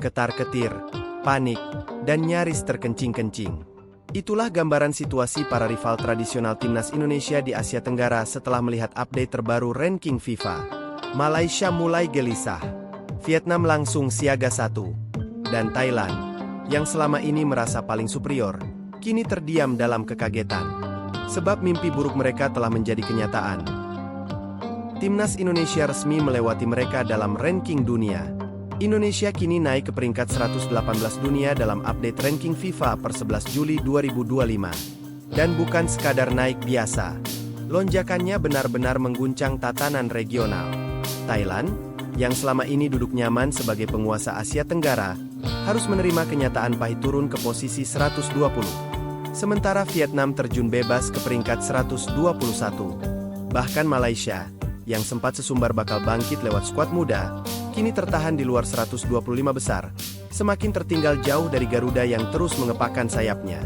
ketar-ketir, panik, dan nyaris terkencing-kencing. Itulah gambaran situasi para rival tradisional timnas Indonesia di Asia Tenggara setelah melihat update terbaru ranking FIFA. Malaysia mulai gelisah, Vietnam langsung siaga 1, dan Thailand, yang selama ini merasa paling superior, kini terdiam dalam kekagetan. Sebab mimpi buruk mereka telah menjadi kenyataan. Timnas Indonesia resmi melewati mereka dalam ranking dunia. Indonesia kini naik ke peringkat 118 dunia dalam update ranking FIFA per 11 Juli 2025. Dan bukan sekadar naik biasa. Lonjakannya benar-benar mengguncang tatanan regional. Thailand, yang selama ini duduk nyaman sebagai penguasa Asia Tenggara, harus menerima kenyataan pahit turun ke posisi 120. Sementara Vietnam terjun bebas ke peringkat 121. Bahkan Malaysia, yang sempat sesumbar bakal bangkit lewat skuad muda, kini tertahan di luar 125 besar, semakin tertinggal jauh dari Garuda yang terus mengepakkan sayapnya.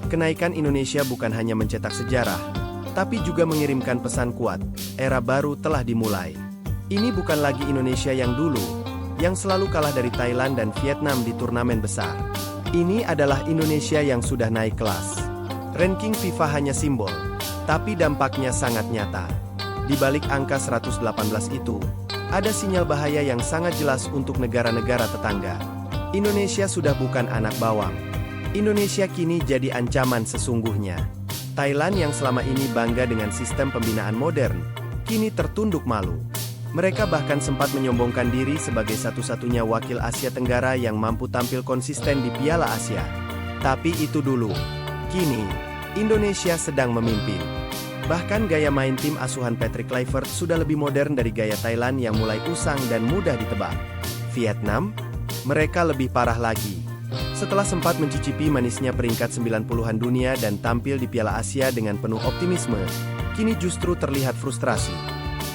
Kenaikan Indonesia bukan hanya mencetak sejarah, tapi juga mengirimkan pesan kuat, era baru telah dimulai. Ini bukan lagi Indonesia yang dulu, yang selalu kalah dari Thailand dan Vietnam di turnamen besar. Ini adalah Indonesia yang sudah naik kelas. Ranking FIFA hanya simbol, tapi dampaknya sangat nyata. Di balik angka 118 itu, ada sinyal bahaya yang sangat jelas untuk negara-negara tetangga. Indonesia sudah bukan anak bawang. Indonesia kini jadi ancaman sesungguhnya. Thailand yang selama ini bangga dengan sistem pembinaan modern, kini tertunduk malu. Mereka bahkan sempat menyombongkan diri sebagai satu-satunya wakil Asia Tenggara yang mampu tampil konsisten di Piala Asia. Tapi itu dulu. Kini, Indonesia sedang memimpin. Bahkan gaya main tim asuhan Patrick Kluivert sudah lebih modern dari gaya Thailand yang mulai usang dan mudah ditebak. Vietnam? Mereka lebih parah lagi. Setelah sempat mencicipi manisnya peringkat 90-an dunia dan tampil di Piala Asia dengan penuh optimisme, kini justru terlihat frustrasi.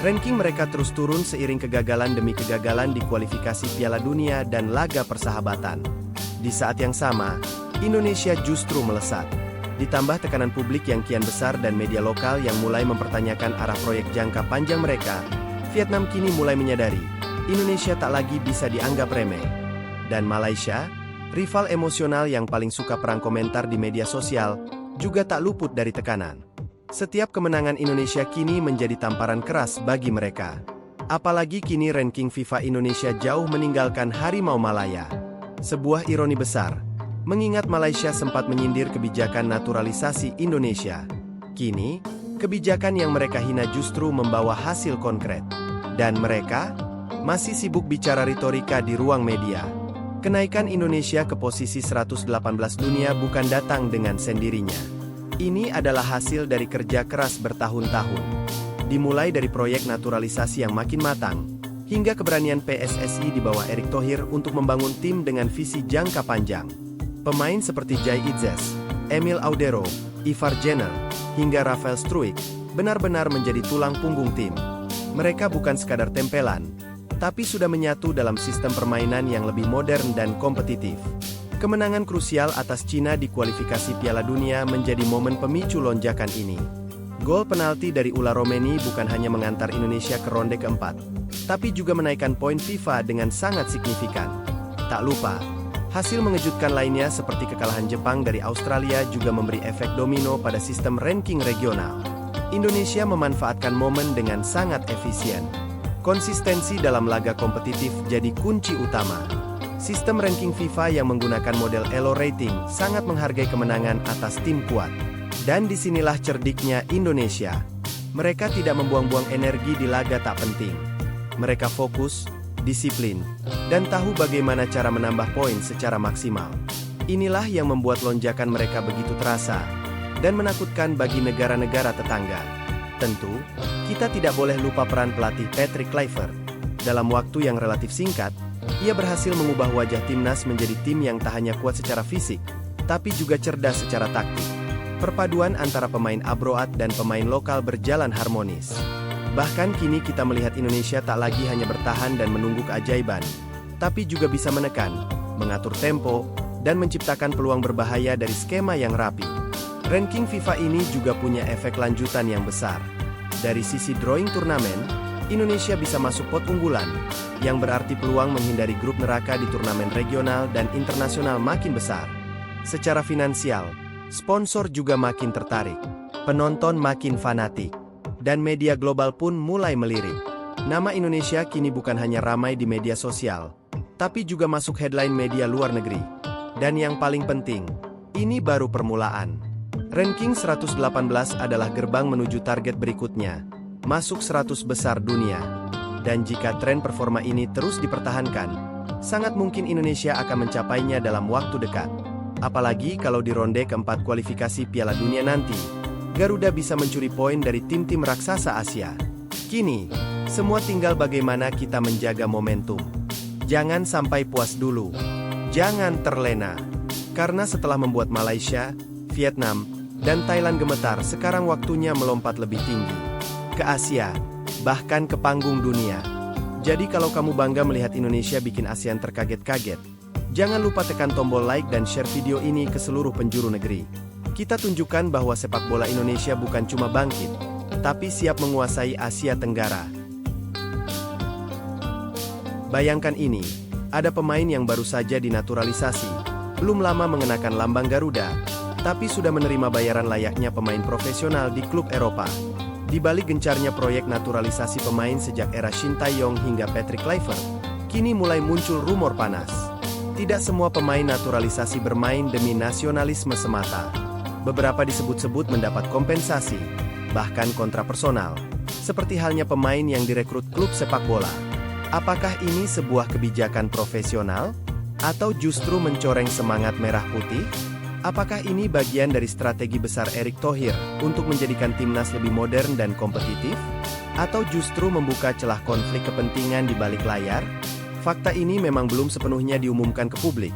Ranking mereka terus turun seiring kegagalan demi kegagalan di kualifikasi Piala Dunia dan laga persahabatan. Di saat yang sama, Indonesia justru melesat. Ditambah tekanan publik yang kian besar dan media lokal yang mulai mempertanyakan arah proyek jangka panjang mereka, Vietnam kini mulai menyadari, Indonesia tak lagi bisa dianggap remeh. Dan Malaysia, rival emosional yang paling suka perang komentar di media sosial, juga tak luput dari tekanan. Setiap kemenangan Indonesia kini menjadi tamparan keras bagi mereka. Apalagi kini ranking FIFA Indonesia jauh meninggalkan Harimau Malaya. Sebuah ironi besar. Mengingat Malaysia sempat menyindir kebijakan naturalisasi Indonesia. Kini, kebijakan yang mereka hina justru membawa hasil konkret. Dan mereka masih sibuk bicara retorika di ruang media. Kenaikan Indonesia ke posisi 118 dunia bukan datang dengan sendirinya. Ini adalah hasil dari kerja keras bertahun-tahun. Dimulai dari proyek naturalisasi yang makin matang, hingga keberanian PSSI di bawah Erick Thohir untuk membangun tim dengan visi jangka panjang. Pemain seperti Jai Itzes, Emil Audero, Ivar Jenner, hingga Rafael Struijk, benar-benar menjadi tulang punggung tim. Mereka bukan sekadar tempelan, tapi sudah menyatu dalam sistem permainan yang lebih modern dan kompetitif. Kemenangan krusial atas Cina di kualifikasi Piala Dunia menjadi momen pemicu lonjakan ini. Gol penalti dari Ula Romeni bukan hanya mengantar Indonesia ke ronde keempat, tapi juga menaikkan poin FIFA dengan sangat signifikan. Tak lupa, hasil mengejutkan lainnya seperti kekalahan Jepang dari Australia juga memberi efek domino pada sistem ranking regional. Indonesia memanfaatkan momen dengan sangat efisien. Konsistensi dalam laga kompetitif jadi kunci utama. Sistem ranking FIFA yang menggunakan model ELO rating sangat menghargai kemenangan atas tim kuat. Dan disinilah cerdiknya Indonesia. Mereka tidak membuang-buang energi di laga tak penting. Mereka fokus, disiplin, dan tahu bagaimana cara menambah poin secara maksimal. Inilah yang membuat lonjakan mereka begitu terasa, dan menakutkan bagi negara-negara tetangga. Tentu, kita tidak boleh lupa peran pelatih Patrick Kluivert. Dalam waktu yang relatif singkat, ia berhasil mengubah wajah timnas menjadi tim yang tak hanya kuat secara fisik, tapi juga cerdas secara taktik. Perpaduan antara pemain abroad dan pemain lokal berjalan harmonis. Bahkan kini kita melihat Indonesia tak lagi hanya bertahan dan menunggu keajaiban, tapi juga bisa menekan, mengatur tempo, dan menciptakan peluang berbahaya dari skema yang rapi. Ranking FIFA ini juga punya efek lanjutan yang besar. Dari sisi drawing turnamen, Indonesia bisa masuk pot unggulan, yang berarti peluang menghindari grup neraka di turnamen regional dan internasional makin besar. Secara finansial, sponsor juga makin tertarik, penonton makin fanatik, dan media global pun mulai melirik. Nama Indonesia kini bukan hanya ramai di media sosial, tapi juga masuk headline media luar negeri. Dan yang paling penting, ini baru permulaan. Ranking 118 adalah gerbang menuju target berikutnya, masuk 100 besar dunia. Dan jika tren performa ini terus dipertahankan, sangat mungkin Indonesia akan mencapainya dalam waktu dekat. Apalagi kalau di ronde keempat kualifikasi Piala Dunia nanti, Garuda bisa mencuri poin dari tim-tim raksasa Asia. Kini, semua tinggal bagaimana kita menjaga momentum. Jangan sampai puas dulu. Jangan terlena. Karena setelah membuat Malaysia, Vietnam, dan Thailand gemetar, sekarang waktunya melompat lebih tinggi. Ke Asia, bahkan ke panggung dunia. Jadi kalau kamu bangga melihat Indonesia bikin ASEAN terkaget-kaget, jangan lupa tekan tombol like dan share video ini ke seluruh penjuru negeri. Kita tunjukkan bahwa sepak bola Indonesia bukan cuma bangkit, tapi siap menguasai Asia Tenggara. Bayangkan ini, ada pemain yang baru saja dinaturalisasi, belum lama mengenakan lambang Garuda, tapi sudah menerima bayaran layaknya pemain profesional di klub Eropa. Di balik gencarnya proyek naturalisasi pemain sejak era Shin Tae-yong hingga Patrick Kluivert, kini mulai muncul rumor panas. Tidak semua pemain naturalisasi bermain demi nasionalisme semata. Beberapa disebut-sebut mendapat kompensasi, bahkan kontrak personal, seperti halnya pemain yang direkrut klub sepak bola. Apakah ini sebuah kebijakan profesional? Atau justru mencoreng semangat merah putih? Apakah ini bagian dari strategi besar Erick Thohir untuk menjadikan timnas lebih modern dan kompetitif? Atau justru membuka celah konflik kepentingan di balik layar? Fakta ini memang belum sepenuhnya diumumkan ke publik,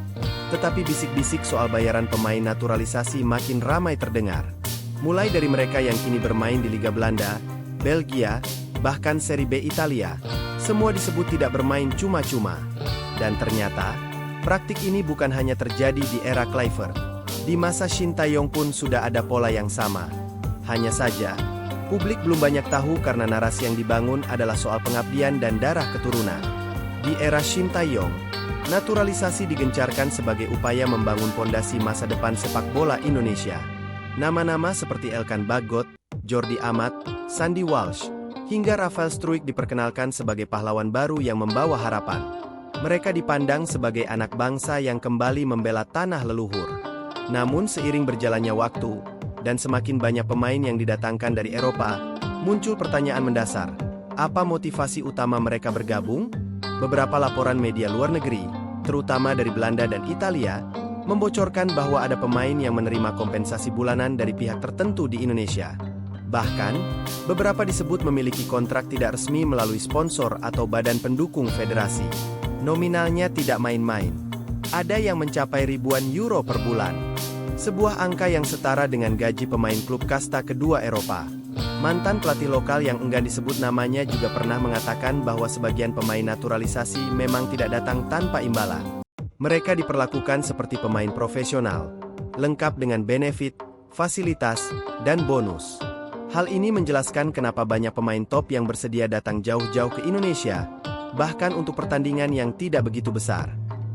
tetapi bisik-bisik soal bayaran pemain naturalisasi makin ramai terdengar. Mulai dari mereka yang kini bermain di Liga Belanda, Belgia, bahkan Serie B Italia, semua disebut tidak bermain cuma-cuma. Dan ternyata, praktik ini bukan hanya terjadi di era Kluivert. Di masa Shin Tae-yong pun sudah ada pola yang sama. Hanya saja, publik belum banyak tahu karena narasi yang dibangun adalah soal pengabdian dan darah keturunan. Di era Shin Tae-yong, naturalisasi digencarkan sebagai upaya membangun pondasi masa depan sepak bola Indonesia. Nama-nama seperti Elkan Bagot, Jordi Amat, Sandy Walsh, hingga Rafael Struijk diperkenalkan sebagai pahlawan baru yang membawa harapan. Mereka dipandang sebagai anak bangsa yang kembali membela tanah leluhur. Namun seiring berjalannya waktu, dan semakin banyak pemain yang didatangkan dari Eropa, muncul pertanyaan mendasar. Apa motivasi utama mereka bergabung? Beberapa laporan media luar negeri, terutama dari Belanda dan Italia, membocorkan bahwa ada pemain yang menerima kompensasi bulanan dari pihak tertentu di Indonesia. Bahkan, beberapa disebut memiliki kontrak tidak resmi melalui sponsor atau badan pendukung federasi. Nominalnya tidak main-main. Ada yang mencapai ribuan euro per bulan. Sebuah angka yang setara dengan gaji pemain klub kasta kedua Eropa. Mantan pelatih lokal yang enggan disebut namanya juga pernah mengatakan bahwa sebagian pemain naturalisasi memang tidak datang tanpa imbalan. Mereka diperlakukan seperti pemain profesional, lengkap dengan benefit, fasilitas, dan bonus. Hal ini menjelaskan kenapa banyak pemain top yang bersedia datang jauh-jauh ke Indonesia, bahkan untuk pertandingan yang tidak begitu besar.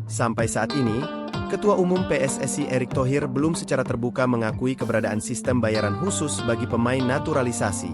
Sampai saat ini, Ketua Umum PSSI Erick Thohir belum secara terbuka mengakui keberadaan sistem bayaran khusus bagi pemain naturalisasi.